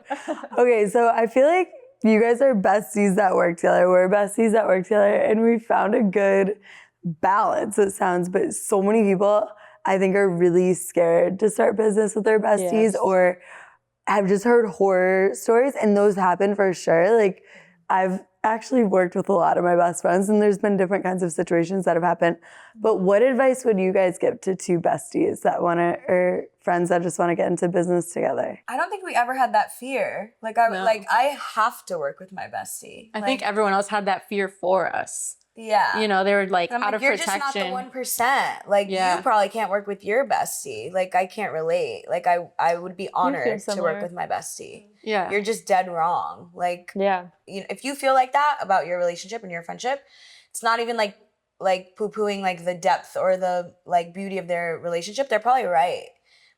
Okay, so I feel like you guys are besties that work together. We're besties that work together, and we found a good balance, it sounds, but so many people I think are really scared to start business with their besties, or I've just heard horror stories, and those happen for sure. Like, I've actually worked with a lot of my best friends, and there's been different kinds of situations that have happened. But what advice would you guys give to 2 besties that or friends that just want to get into business together? I don't think we ever had that fear. Like, I have to work with my bestie. I think everyone else had that fear for us. Yeah. You know, they were like out of you're protection. You're just not the 1%. Like, you probably can't work with your bestie. Like, I can't relate. Like, I would be honored to work with my bestie. Yeah. You're just dead wrong. Like, you know, if you feel like that about your relationship and your friendship, it's not even like poo-pooing like the depth or the like beauty of their relationship. They're probably right.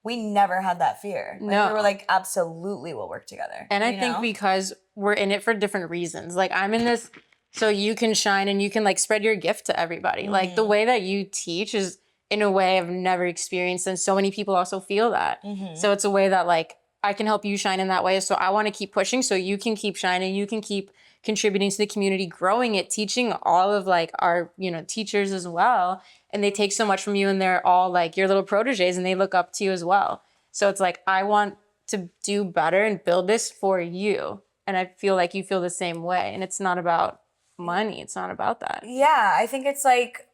We never had that fear. Like, we were like, absolutely, we'll work together. And I think because we're in it for different reasons. Like, I'm in this so you can shine and you can like spread your gift to everybody. Like, the way that you teach is in a way I've never experienced, and so many people also feel that. So it's a way that like I can help you shine in that way. So I want to keep pushing so you can keep shining, you can keep contributing to the community, growing it, teaching all of like our, you know, teachers as well. And they take so much from you, and they're all like your little proteges, and they look up to you as well. So it's like, I want to do better and build this for you. And I feel like you feel the same way. And it's not about money. It's not about that. Yeah, I think it's like,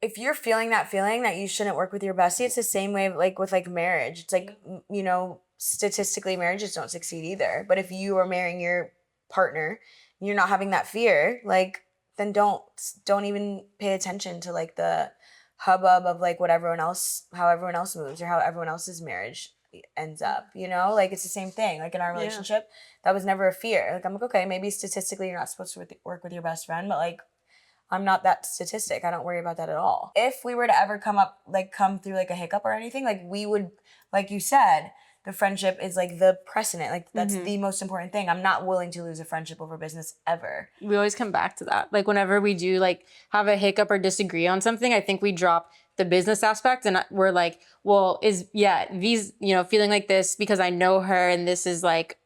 if you're feeling that you shouldn't work with your bestie, it's the same way like with like marriage. It's like, you know, statistically marriages don't succeed either. But if you are marrying your partner, you're not having that fear, like, then don't even pay attention to like the hubbub of like what everyone else, how everyone else moves or how everyone else's marriage ends up, you know? Like it's the same thing. Like in our relationship, that was never a fear. Like I'm like, okay, maybe statistically you're not supposed to work with your best friend, but like I'm not that statistic. I don't worry about that at all. If we were to ever come through like a hiccup or anything, like we would, like you said, the friendship is like the precedent. Like that's the most important thing. I'm not willing to lose a friendship over business ever. We always come back to that. Like whenever we do like have a hiccup or disagree on something, I think we drop the business aspect and we're like, well, these, feeling like this because I know her and this is like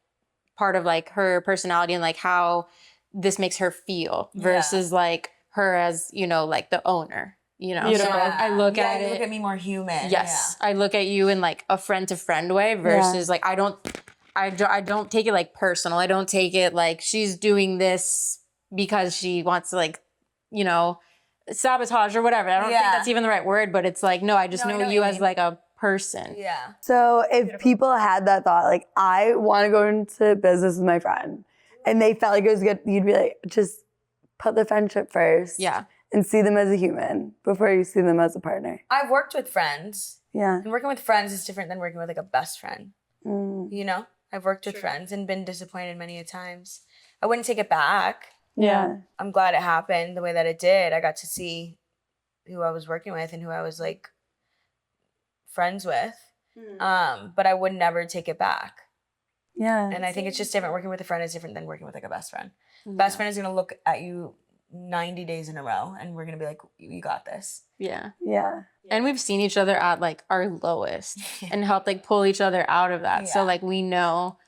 part of like her personality and like how this makes her feel versus like her as, like the owner. So I look at it. You look at me more human. Yes, I look at you in like a friend to friend way versus like I don't take it like personal. I don't take it like she's doing this because she wants to like, sabotage or whatever. I don't think that's even the right word, but it's like no, I just know you as like a person. Yeah. So if people had that thought, like I want to go into business with my friend, and they felt like it was good, you'd be like, just put the friendship first. Yeah. And see them as a human before you see them as a partner. I've worked with friends. Yeah. And working with friends is different than working with like a best friend. You know? I've worked with friends and been disappointed many a times. I wouldn't take it back. Yeah. I'm glad it happened the way that it did. I got to see who I was working with and who I was like friends with. But I would never take it back. Yeah. And I think it's just different. Working with a friend is different than working with like a best friend. Best friend is going to look at you 90 days in a row and we're going to be like, you got this. Yeah. Yeah. And we've seen each other at like our lowest and helped like pull each other out of that. So like we know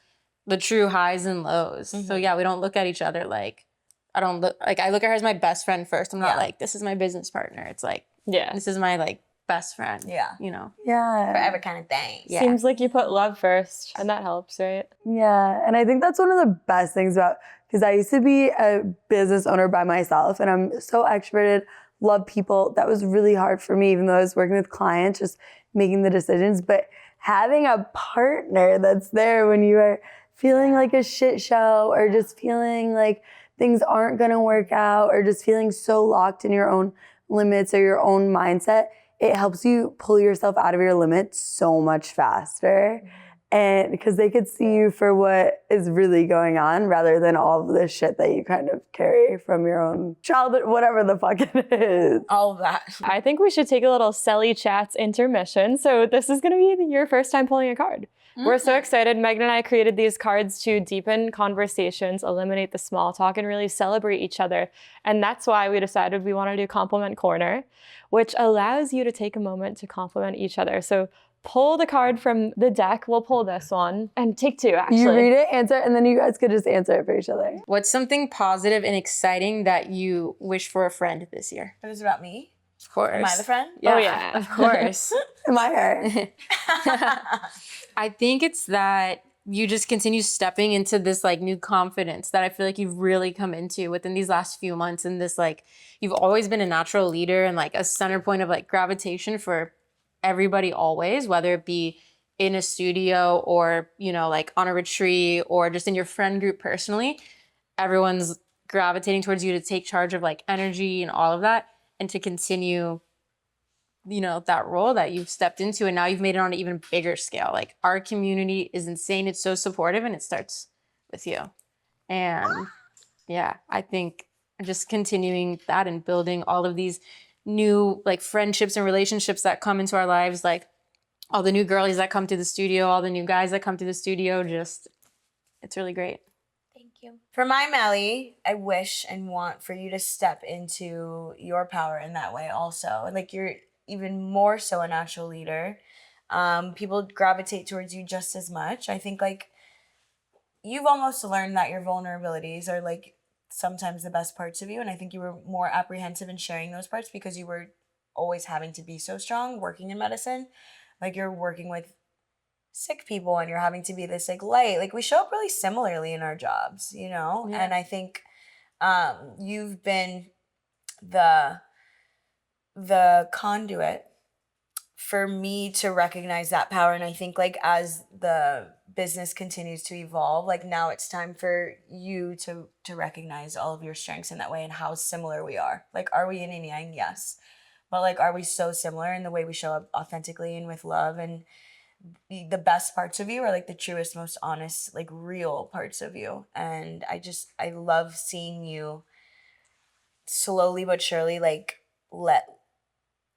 the true highs and lows. So yeah, we don't look at each other like, I look at her as my best friend first. I'm not like, this is my business partner. It's like, this is my like best friend. Yeah. Yeah. Forever kind of thing. Yeah. Seems like you put love first, and that helps, right? Yeah. And I think that's one of the best things about, because I used to be a business owner by myself and I'm so extroverted, love people. That was really hard for me, even though I was working with clients, just making the decisions. But having a partner that's there when you are feeling like a shit show or just feeling like things aren't going to work out or just feeling so locked in your own limits or your own mindset, it helps you pull yourself out of your limits so much faster. And because they could see you for what is really going on rather than all of this shit that you kind of carry from your own childhood, whatever the fuck it is. All of that. I think we should take a little CELE Chats intermission. So this is going to be your first time pulling a card. We're so excited. Megan and I created these cards to deepen conversations, eliminate the small talk, and really celebrate each other. And that's why we decided we want to do Compliment Corner, which allows you to take a moment to compliment each other. So pull the card from the deck. We'll pull this one and take two, actually. You read it, answer it, and then you guys could just answer it for each other. What's something positive and exciing that you wish for a friend this year? It was about me. Of course. Am I the friend? Yeah, Oh, yeah. Of course. Am I her? I think it's that you just continue stepping into this like new confidence that I feel like you've really come into within these last few months. And this like, you've always been a natural leader and like a center point of like gravitation for everybody always, whether it be in a studio or, like on a retreat or just in your friend group personally. Everyone's gravitating towards you to take charge of like energy and all of that and to continue that role that you've stepped into and now you've made it on an even bigger scale. Like our community is insane. It's so supportive and it starts with you. And yeah, I think just continuing that and building all of these new like friendships and relationships that come into our lives, like all the new girlies that come to the studio, all the new guys that come to the studio, just it's really great. Thank you. For my Melly, I wish and want for you to step into your power in that way also. Like you're even more so a natural leader. People gravitate towards you just as much. I think like you've almost learned that your vulnerabilities are like sometimes the best parts of you. And I think you were more apprehensive in sharing those parts because you were always having to be so strong working in medicine. Like you're working with sick people and you're having to be this like light. Like we show up really similarly in our jobs, Yeah. And I think you've been the conduit for me to recognize that power. And I think like as the business continues to evolve, like now it's time for you to recognize all of your strengths in that way and how similar we are. Like, are we yin and yang? Yes. but like, are we so similar in the way we show up authentically and with love? And the best parts of you are like the truest, most honest, like real parts of you. And I love seeing you slowly but surely like let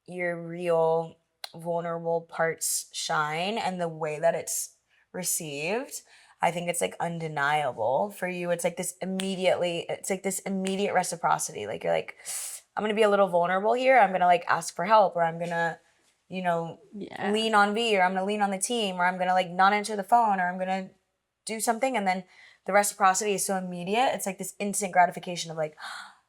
your real vulnerable parts shine, and the way that it's received, I think it's like undeniable for you. It's like this immediate reciprocity. Like you're like, I'm gonna be a little vulnerable here. I'm gonna like ask for help, or I'm gonna, lean on V, or I'm gonna lean on the team, or I'm gonna like not answer the phone, or I'm gonna do something. And then the reciprocity is so immediate. It's like this instant gratification of like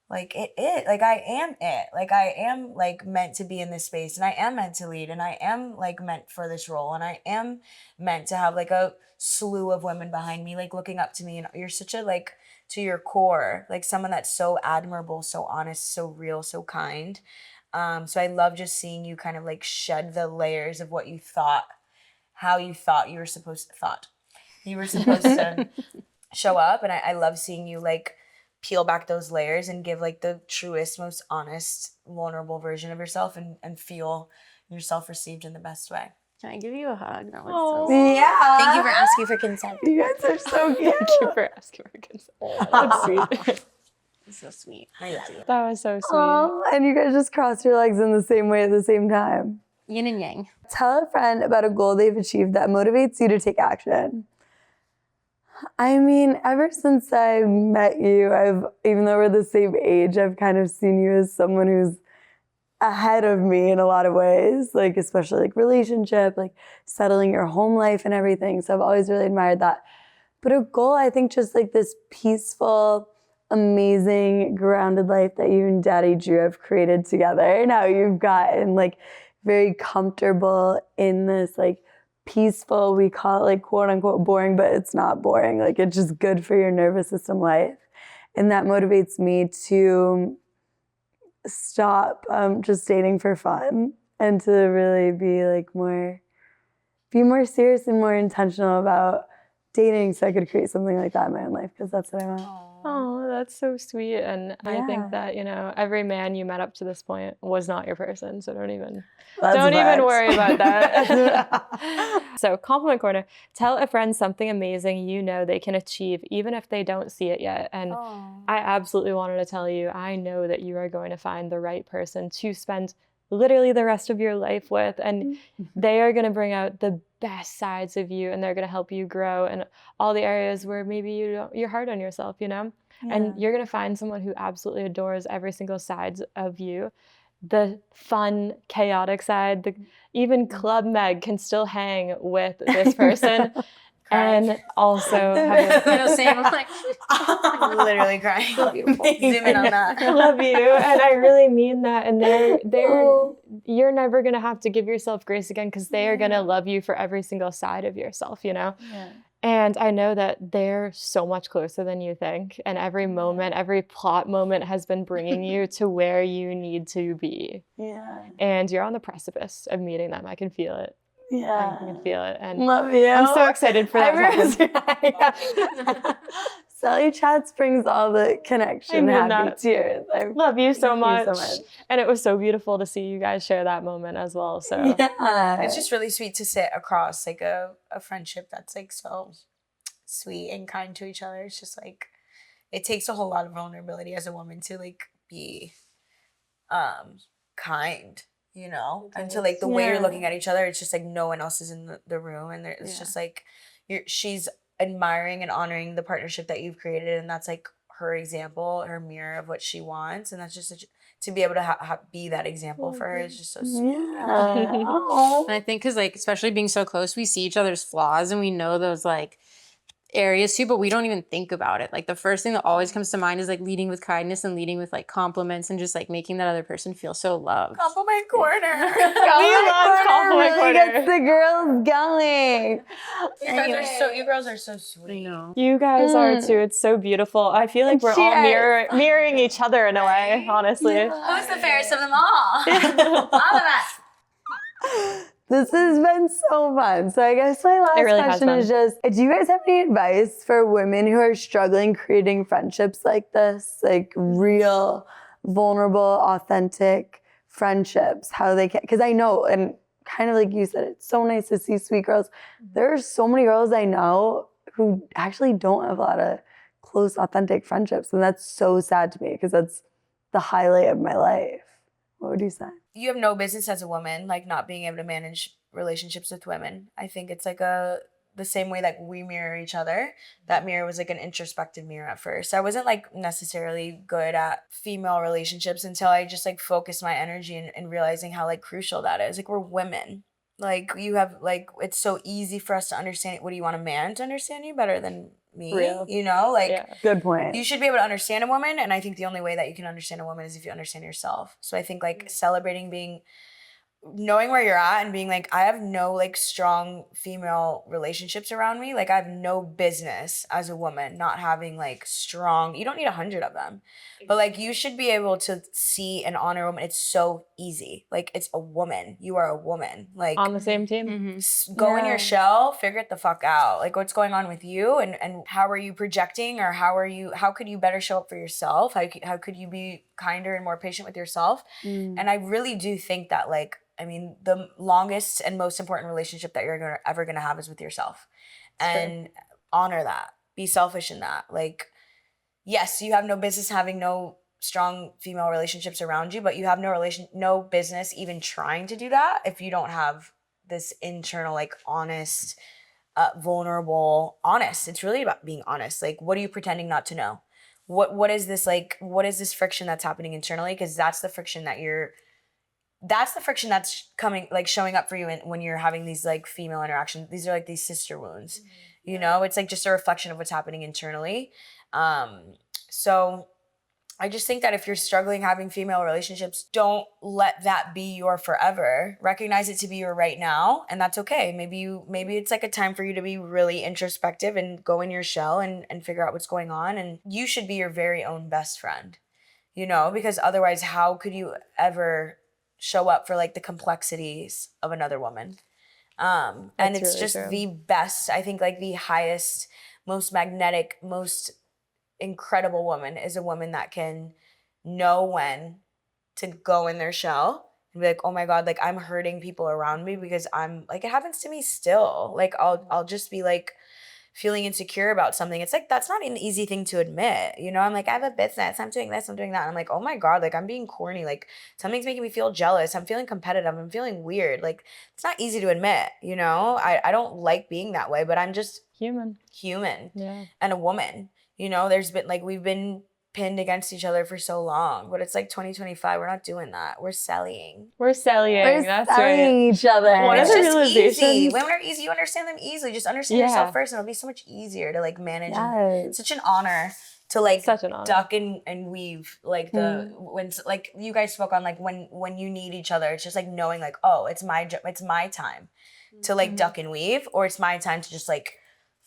like I am it. Like I am like meant to be in this space, and I am meant to lead, and I am like meant for this role, and I am meant to have like a slew of women behind me, like looking up to me. And you're such a like, to your core, like someone that's so admirable, so honest, so real, so kind. So I love just seeing you kind of like shed the layers of what you thought, how you thought you were supposed to show up. And I love seeing you like peel back those layers and give like the truest, most honest, vulnerable version of yourself, and feel yourself received in the best way. Can I give you a hug? That was Aw. so sweet. Yeah. Thank you for asking for consent. You guys are so cute. Thank you for asking for consent. That's sweet. It's so sweet. I love you. That was so sweet. Aw, and you guys just cross your legs in the same way at the same time. Yin and yang. Tell a friend about a goal they've achieved that motivates you to take action. I mean, ever since I met you, even though we're the same age, I've kind of seen you as someone who's ahead of me in a lot of ways, like especially like relationship, like settling your home life and everything. So I've always really admired that. But a goal, I think, just like this peaceful, amazing, grounded life that you and Daddy Drew have created together. Now you've gotten like very comfortable in this like peaceful, we call it like quote unquote boring, but it's not boring. Like it's just good for your nervous system life. And that motivates me to stop just dating for fun, and to really be more serious and more intentional about dating, so I could create something like that in my own life, because that's what I want. Oh, that's so sweet. And I Yeah. think that, every man you met up to this point was not your person. So don't even That's facts. worry about that. So compliment corner. Tell a friend something amazing they can achieve, even if they don't see it yet. And I absolutely wanted to tell you, I know that you are going to find the right person to spend literally the rest of your life with, and they are going to bring out the best sides of you, and they're going to help you grow in all the areas where maybe you're hard on yourself, and you're going to find someone who absolutely adores every single side of you. The fun, chaotic side, even Club Meg can still hang with this person. And also have I know, same. I'm like, I'm literally crying. Zoom in on that. I love you, and I really mean that. And you're never gonna have to give yourself grace again, because they are gonna love you for every single side of yourself, Yeah. And I know that they're so much closer than you think, and every moment, every plot moment has been bringing you to where you need to be. Yeah. And you're on the precipice of meeting them. I can feel it. Yeah. I can feel it. And Love you. I'm so excited for that. CELE Chats brings all the connection, I mean happy that. tears. I Love you so thank much. you so much. And it was so beautiful to see you guys share that moment as well. So Yeah. It's just really sweet to sit across like a friendship that's like so sweet and kind to each other. It's just like, it takes a whole lot of vulnerability as a woman to like be kind, and to like the way you're looking at each other, it's just like no one else is in the room, and it's just like she's admiring and honoring the partnership that you've created, and that's like her example, her mirror of what she wants, and that's just to be able to be that example for her is just so sweet. Yeah. Oh. and I think because like, especially being so close, we see each other's flaws and we know those like areas too, but we don't even think about it. Like the first thing that always comes to mind is like leading with kindness and leading with like compliments and just like making that other person feel so loved. Compliment corner. we love compliment Really corner. gets the girls going. You girls are so sweet. I know. You guys are too. It's so beautiful. I feel like we're all Cheers. mirroring each other in a way, honestly. Who's the fairest of them all? All of us. This has been so fun. So I guess my last It really has question is been. just, do you guys have any advice for women who are struggling creating friendships like this? Like real, vulnerable, authentic friendships, how they can, because I know, and kind of like you said, it's so nice to see sweet girls. There are so many girls I know who actually don't have a lot of close, authentic friendships. And that's so sad to me because that's the highlight of my life. What would you say? You have no business as a woman, like not being able to manage relationships with women. I think it's like the same way that we mirror each other. That mirror was like an introspective mirror at first. I wasn't like necessarily good at female relationships until I just like focused my energy in realizing how like crucial that is. Like we're women. Like you have like, it's so easy for us to understand. What do you want a man to understand you better than me? Real. You know, like Yeah. Good point. you should be able to understand a woman. And I think the only way that you can understand a woman is if you understand yourself. So I think like celebrating knowing where you're at and being like, I have no like strong female relationships around me. Like I have no business as a woman not having like strong, you don't need 100 of them, but like you should be able to see and honor a woman. It's so easy. Like it's a woman. You are a woman. Like On the same team. Mm-hmm. go in Yeah. your shell, figure it the fuck out. Like what's going on with you and how are you projecting, or how could you better show up for yourself? How could you be kinder and more patient with yourself? And I really do think that like, I mean, the longest and most important relationship that you're ever gonna have is with yourself. And honor that. Be selfish in that. Like, yes, you have no business having no strong female relationships around you, but you have no business even trying to do that if you don't have this internal, like, honest, vulnerable, honest. It's really about being honest. Like, what are you pretending not to know? What is this friction that's happening internally? Because that's the friction that's coming, like showing up for you when you're having these like female interactions. These are like these sister wounds, you know, it's like just a reflection of what's happening internally. So I just think that if you're struggling having female relationships, don't let that be your forever. Recognize it to be your right now, and that's okay. Maybe it's like a time for you to be really introspective and go in your shell and figure out what's going on. And you should be your very own best friend, you know, because otherwise how could you ever show up for like the complexities of another woman? And That's it's really just true. the best, I think like the highest, most magnetic, most incredible woman is a woman that can know when to go in their shell and be like, oh my God, like I'm hurting people around me because I'm like, it happens to me still. Like I'll just be like feeling insecure about something. It's like, that's not an easy thing to admit. You know, I'm like, I have a business, I'm doing this, I'm doing that. And I'm like, oh my God, like I'm being corny. Like something's making me feel jealous. I'm feeling competitive. I'm feeling weird. Like it's not easy to admit, you know, I don't like being that way, but I'm just Human. human and a woman. You know, there's been like, we've been pinned against each other for so long, but it's like 2025. We're not doing that. We're selling. We're selling. We're That's selling right. each other. One of It's the just easy. realizations- Women are easy. You understand them easily. Just understand Yeah. yourself first, and it'll be so much easier to like manage. And Yes. such an honor to like Such an honor. duck and weave like when like you guys spoke on like when you need each other. It's just like knowing like, oh, it's my time to like duck and weave, or it's my time to just like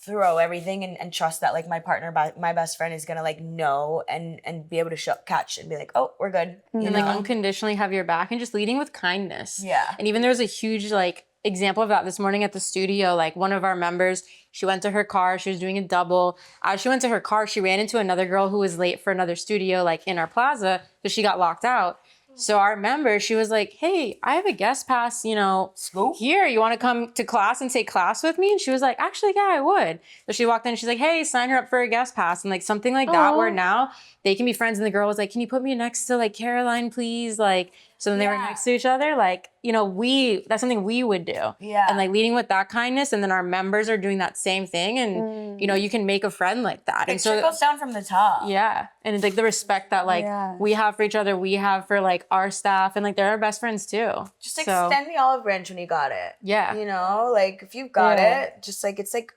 throw everything and trust that like my partner, my best friend is gonna like know and be able to catch and be like, oh, we're good. You And know? like unconditionally have your back and just leading with kindness. Yeah. And even there's a huge like example of that this morning at the studio. Like one of our members, she went to her car, she was doing a double. As she went to her car, she ran into another girl who was late for another studio, like in our plaza, because she got locked out. So our member, she was like, hey, I have a guest pass, you know, here. You want to come to class and take class with me? And she was like, actually, yeah, I would. So she walked in and she's like, hey, sign her up for a guest pass. And like something like that, where now they can be friends. And the girl was like, can you put me next to like Caroline, please? Like, so then they were next to each other. Like, you know, that's something we would do. Yeah. And like leading with that kindness. And then our members are doing that same thing. And, you know, you can make a friend like that. It And so trickles down from the top. yeah. And it's like the respect that like we have for each other, we have for like our staff, and like they're our best friends too. Just extend the olive branch when you got it. Yeah. You know, like if you've got it, just like it's like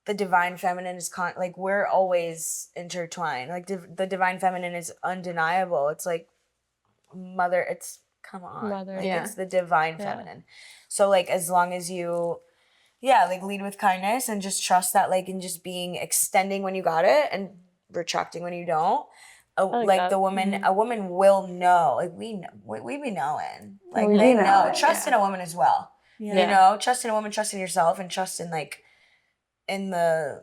the divine feminine is like we're always intertwined. Like the divine feminine is undeniable. It's like mother, it's come on. Mother, like, yeah. It's the divine feminine. So like as long as you like lead with kindness and just trust that like in just being extending when you got it and retracting when you don't. Like that. a woman will know. Like we be knowing. Like We they know, know. Trust in a woman as well. Yeah. You know, trust in a woman, trust in yourself, and trust in like in the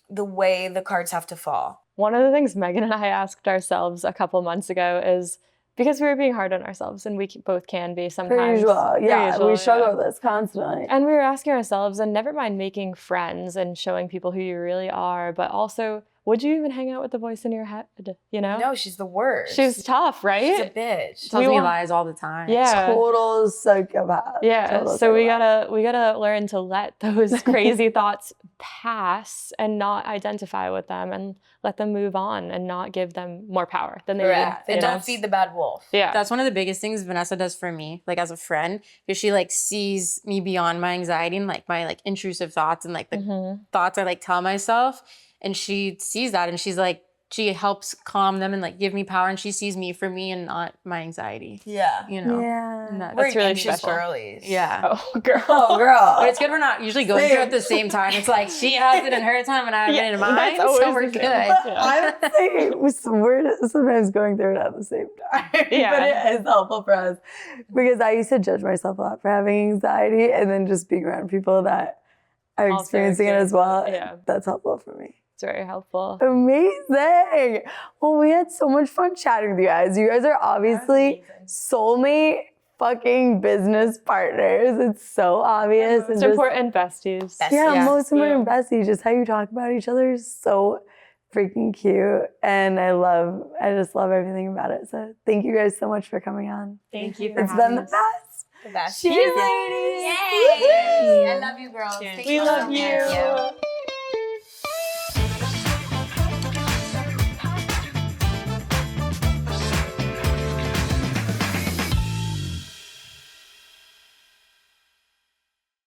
way the cards have to fall. One of the things Megan and I asked ourselves a couple months ago is, because we were being hard on ourselves, and we both can be Per sometimes. usual. Yeah, usual, we struggle with this constantly. And we were asking ourselves, and never mind making friends and showing people who you really are, but also, would you even hang out with the voice in your head? You know? No, she's the worst. She's tough, right? She's a bitch. Tells me lies all the time. Yeah. Total psychopath. Yeah. Total So psychopath. we gotta learn to let those crazy thoughts pass and not identify with them and let them move on and not give them more power than they Correct. need. And don't feed the bad wolf. Yeah. That's one of the biggest things Vanessa does for me, like as a friend, because she like sees me beyond my anxiety and like my like intrusive thoughts and like the thoughts I like tell myself. And she sees that and she's like, she helps calm them and like give me power, and she sees me for me and not my anxiety. Yeah. You know? Yeah. And We're That's really anxious special. girlies. Yeah. Oh, girl. Oh, girl. But it's good we're not usually going through it at the same time. It's like she has it in her time and I have it in mine. that's So always we're the good. same. Yeah. I would say we're sometimes going through it at the same time. Yeah. But it is helpful for us because I used to judge myself a lot for having anxiety, and then just being around people that are Also experiencing it as well. yeah. That's helpful for me. It's very helpful. Amazing. Well, we had so much fun chatting with you guys. You guys are obviously soulmate fucking business partners. It's so obvious. It's important besties. Yeah, Yeah. most important besties. Just how you talk about each other is so freaking cute. And I just love everything about it. So thank you guys so much for coming on. Thank you for It's having been the us. best. The best. Cheers, ladies. Yay! I love you, girls. Cheers. Thank We you love so you. much.